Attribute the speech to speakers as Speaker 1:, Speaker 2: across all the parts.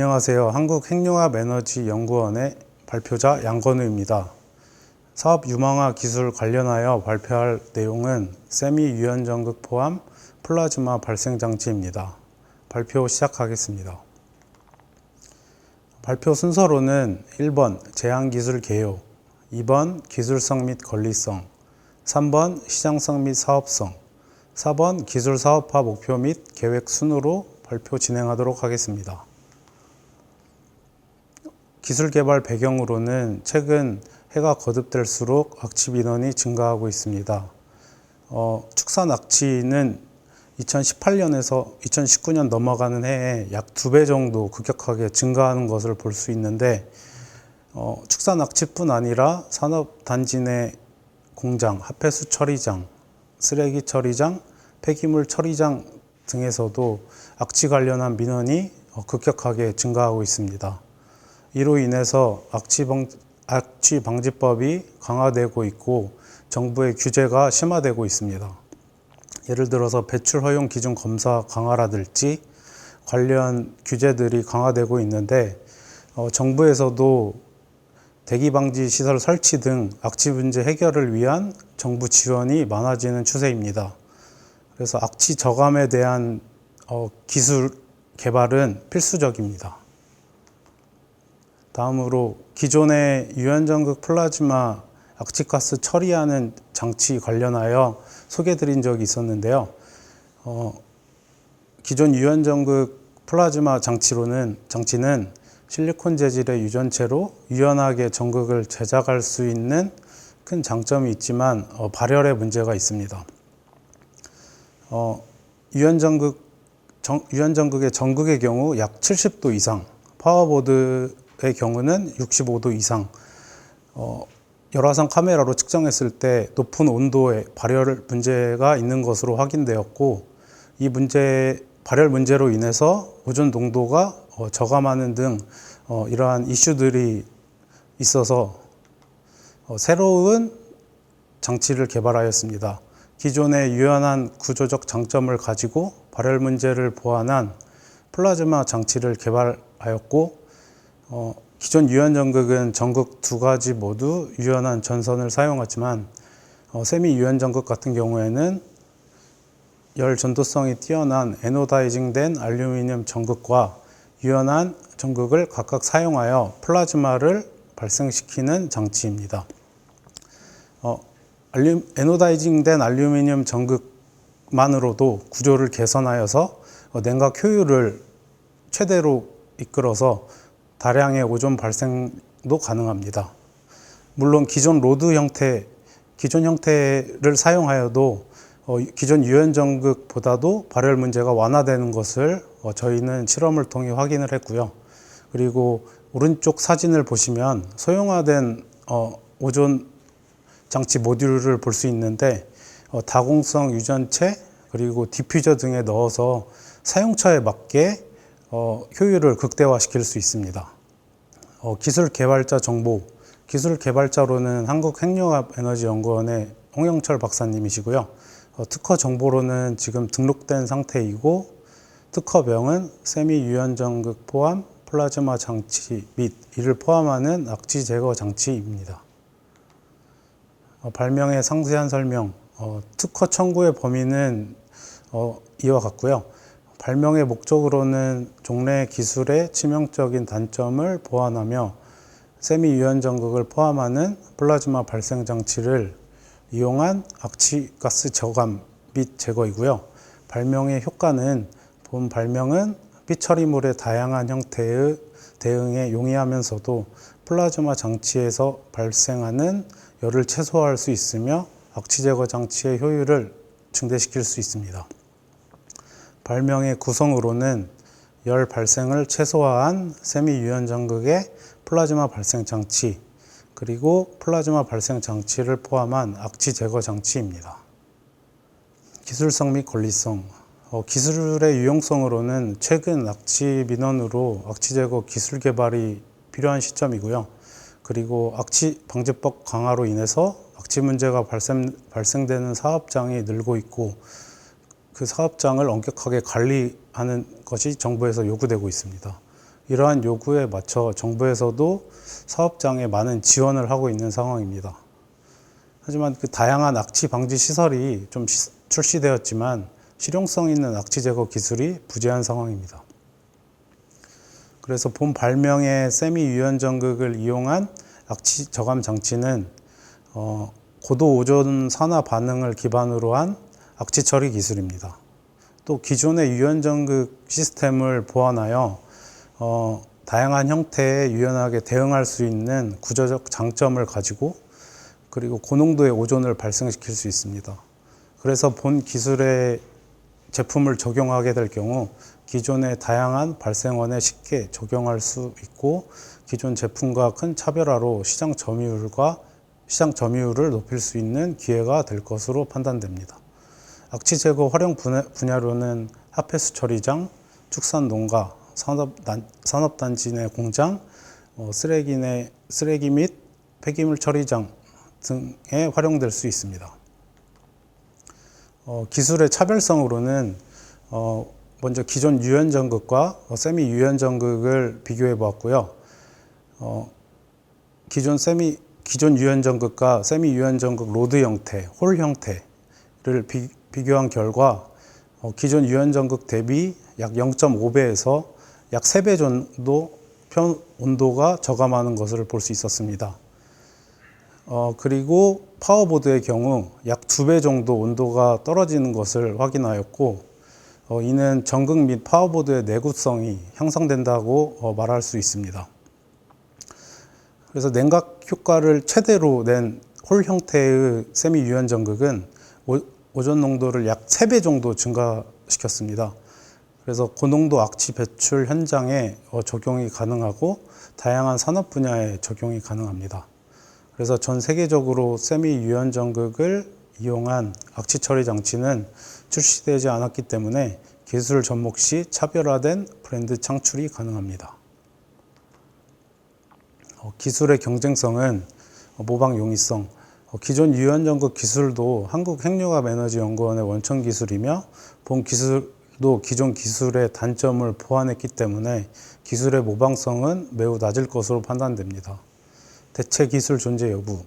Speaker 1: 안녕하세요. 한국핵융합에너지연구원의 발표자 양건우입니다. 사업 유망화 기술 관련하여 발표할 내용은 세미 유연전극 포함 플라즈마 발생 장치입니다. 발표 시작하겠습니다. 발표 순서로는 1번 제한기술 개요, 2번 기술성 및 권리성, 3번 시장성 및 사업성, 4번 기술 사업화 목표 및 계획 순으로 발표 진행하도록 하겠습니다. 기술 개발 배경으로는 최근 해가 거듭될수록 악취 민원이 증가하고 있습니다. 축산 악취는 2018년에서 2019년 넘어가는 해에 약 2배 정도 급격하게 증가하는 것을 볼 수 있는데, 축산 악취뿐 아니라 산업단지 내 공장, 하폐수 처리장, 쓰레기 처리장, 폐기물 처리장 등에서도 악취 관련한 민원이 급격하게 증가하고 있습니다. 이로 인해서 악취 방지법이 강화되고 있고 정부의 규제가 심화되고 있습니다. 예를 들어서 배출 허용 기준 검사 강화라든지 관련 규제들이 강화되고 있는데, 정부에서도 대기 방지 시설 설치 등 악취 문제 해결을 위한 정부 지원이 많아지는 추세입니다. 그래서 악취 저감에 대한 기술 개발은 필수적입니다. 다음으로 기존의 유연전극 플라즈마 악취가스 처리하는 장치 관련하여 소개드린 적이 있었는데요. 기존 유연전극 플라즈마 장치는 실리콘 재질의 유전체로 유연하게 전극을 제작할 수 있는 큰 장점이 있지만 발열에 문제가 있습니다. 유연전극의 전극의 경우 약 70도 이상, 파워보드의 경우는 65도 이상, 열화상 카메라로 측정했을 때 높은 온도에 발열 문제가 있는 것으로 확인되었고, 이 발열 문제로 인해서 오존 농도가 저감하는 등 이러한 이슈들이 있어서 새로운 장치를 개발하였습니다. 기존의 유연한 구조적 장점을 가지고 발열 문제를 보완한 플라즈마 장치를 개발하였고, 기존 유연전극은 전극 두 가지 모두 유연한 전선을 사용하지만 세미 유연전극 같은 경우에는 열 전도성이 뛰어난 에노다이징된 알루미늄 전극과 유연한 전극을 각각 사용하여 플라즈마를 발생시키는 장치입니다. 에노다이징된 알루미늄 전극만으로도 구조를 개선하여서 냉각 효율을 최대로 이끌어서 다량의 오존 발생도 가능합니다. 물론 기존 형태를 사용하여도 기존 유연전극보다도 발열 문제가 완화되는 것을 저희는 실험을 통해 확인을 했고요. 그리고 오른쪽 사진을 보시면 소형화된 오존 장치 모듈을 볼 수 있는데, 다공성 유전체 그리고 디퓨저 등에 넣어서 사용처에 맞게 효율을 극대화시킬 수 있습니다. 기술 개발자 정보, 기술 개발자로는 한국핵융합에너지연구원의 홍영철 박사님이시고요. 특허 정보로는 지금 등록된 상태이고, 특허명은 세미 유연전극 포함 플라즈마 장치 및 이를 포함하는 악취 제거 장치입니다. 발명의 상세한 설명, 특허 청구의 범위는 이와 같고요. 발명의 목적으로는 종래 기술의 치명적인 단점을 보완하며 세미 유연전극을 포함하는 플라즈마 발생 장치를 이용한 악취가스 저감 및 제거이고요. 발명의 효과는 본 발명은 삐처리물의 다양한 형태의 대응에 용이하면서도 플라즈마 장치에서 발생하는 열을 최소화할 수 있으며 악취 제거 장치의 효율을 증대시킬 수 있습니다. 발명의 구성으로는 열 발생을 최소화한 세미 유연전극의 플라즈마 발생 장치, 그리고 플라즈마 발생 장치를 포함한 악취 제거 장치입니다. 기술성 및 권리성, 기술의 유용성으로는 최근 악취 민원으로 악취 제거 기술 개발이 필요한 시점이고요. 그리고 악취 방지법 강화로 인해서 악취 문제가 발생되는 사업장이 늘고 있고, 그 사업장을 엄격하게 관리하는 것이 정부에서 요구되고 있습니다. 이러한 요구에 맞춰 정부에서도 사업장에 많은 지원을 하고 있는 상황입니다. 하지만 그 다양한 악취 방지 시설이 좀 출시되었지만 실용성 있는 악취 제거 기술이 부재한 상황입니다. 그래서 본 발명의 세미 유연전극을 이용한 악취 저감 장치는 고도 오존 산화 반응을 기반으로 한 악취 처리 기술입니다. 또 기존의 유연전극 시스템을 보완하여 다양한 형태에 유연하게 대응할 수 있는 구조적 장점을 가지고 그리고 고농도의 오존을 발생시킬 수 있습니다. 그래서 본 기술의 제품을 적용하게 될 경우 기존의 다양한 발생원에 쉽게 적용할 수 있고 기존 제품과 큰 차별화로 시장 점유율을 높일 수 있는 기회가 될 것으로 판단됩니다. 악취 제거 활용 분야로는 핫폐수 처리장, 축산 농가, 산업단지 내 공장, 쓰레기 및 폐기물 처리장 등에 활용될 수 있습니다. 기술의 차별성으로는 먼저 기존 유연전극과 세미 유연전극을 비교해 보았고요. 기존 유연전극과 세미 유연전극 로드 형태, 홀 형태를 비교한 결과 기존 유연전극 대비 약 0.5배에서 약 3배 정도 온도가 저감하는 것을 볼 수 있었습니다. 그리고 파워보드의 경우 약 2배 정도 온도가 떨어지는 것을 확인하였고 이는 전극 및 파워보드의 내구성이 향상된다고 말할 수 있습니다. 그래서 냉각 효과를 최대로 낸 홀 형태의 세미 유연전극은 오존 농도를 약 3배 정도 증가시켰습니다. 그래서 고농도 악취 배출 현장에 적용이 가능하고 다양한 산업 분야에 적용이 가능합니다. 그래서 전 세계적으로 세미 유연전극을 이용한 악취 처리 장치는 출시되지 않았기 때문에 기술 접목 시 차별화된 브랜드 창출이 가능합니다. 기술의 경쟁성은 모방 용이성, 기존 유연전극 기술도 한국핵융합에너지연구원의 원천 기술이며 본 기술도 기존 기술의 단점을 보완했기 때문에 기술의 모방성은 매우 낮을 것으로 판단됩니다. 대체 기술 존재 여부.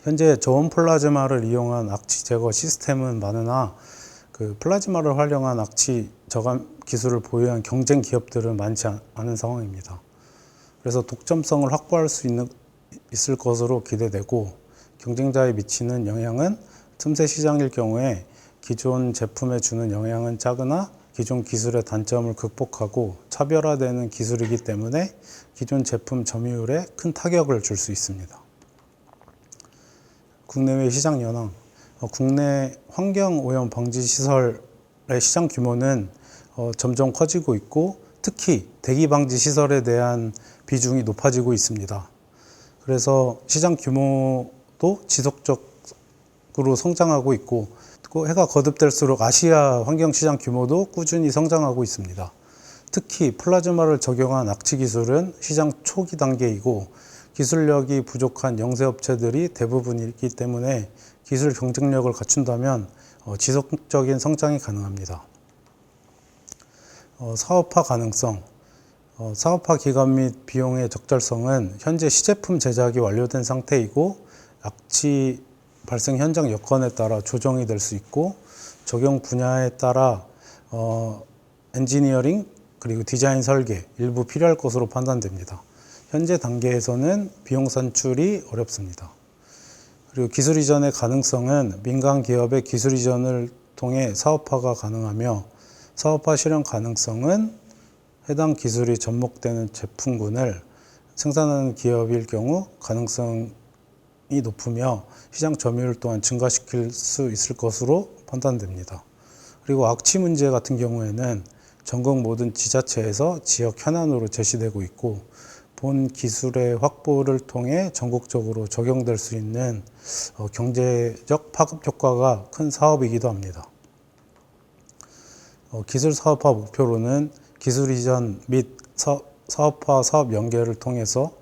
Speaker 1: 현재 저온 플라즈마를 이용한 악취 제거 시스템은 많으나 그 플라즈마를 활용한 악취 저감 기술을 보유한 경쟁 기업들은 많지 않은 상황입니다. 그래서 독점성을 확보할 수 있을 것으로 기대되고 경쟁자에 미치는 영향은 틈새 시장일 경우에 기존 제품에 주는 영향은 작으나 기존 기술의 단점을 극복하고 차별화되는 기술이기 때문에 기존 제품 점유율에 큰 타격을 줄 수 있습니다. 국내외 시장 현황. 국내 환경오염 방지 시설의 시장 규모는 점점 커지고 있고 특히 대기 방지 시설에 대한 비중이 높아지고 있습니다. 그래서 시장 규모도 지속적으로 성장하고 있고 또 해가 거듭될수록 아시아 환경시장 규모도 꾸준히 성장하고 있습니다. 특히 플라즈마를 적용한 악취 기술은 시장 초기 단계이고 기술력이 부족한 영세업체들이 대부분이기 때문에 기술 경쟁력을 갖춘다면 지속적인 성장이 가능합니다. 사업화 가능성. 사업화 기간 및 비용의 적절성은 현재 시제품 제작이 완료된 상태이고 악취 발생 현장 여건에 따라 조정이 될 수 있고 적용 분야에 따라 엔지니어링 그리고 디자인 설계 일부 필요할 것으로 판단됩니다. 현재 단계에서는 비용 산출이 어렵습니다. 그리고 기술 이전의 가능성은 민간 기업의 기술 이전을 통해 사업화가 가능하며 사업화 실현 가능성은 해당 기술이 접목되는 제품군을 생산하는 기업일 경우 가능성이 높으며 시장 점유율 또한 증가시킬 수 있을 것으로 판단됩니다. 그리고 악취 문제 같은 경우에는 전국 모든 지자체에서 지역 현안으로 제시되고 있고 본 기술의 확보를 통해 전국적으로 적용될 수 있는 경제적 파급 효과가 큰 사업이기도 합니다. 기술 사업화 목표로는 기술 이전 및 사업화 사업 연계를 통해서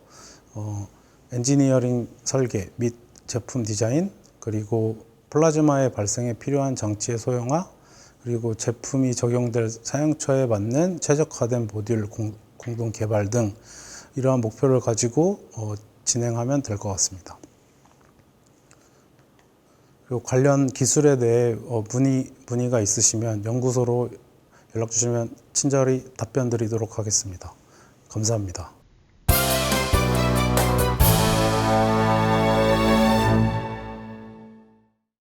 Speaker 1: 엔지니어링 설계 및 제품 디자인 그리고 플라즈마의 발생에 필요한 장치의 소형화 그리고 제품이 적용될 사용처에 맞는 최적화된 모듈 공동 개발 등 이러한 목표를 가지고 진행하면 될 것 같습니다. 그리고 관련 기술에 대해 문의가 있으시면 연구소로 연락 주시면 친절히 답변 드리도록 하겠습니다. 감사합니다.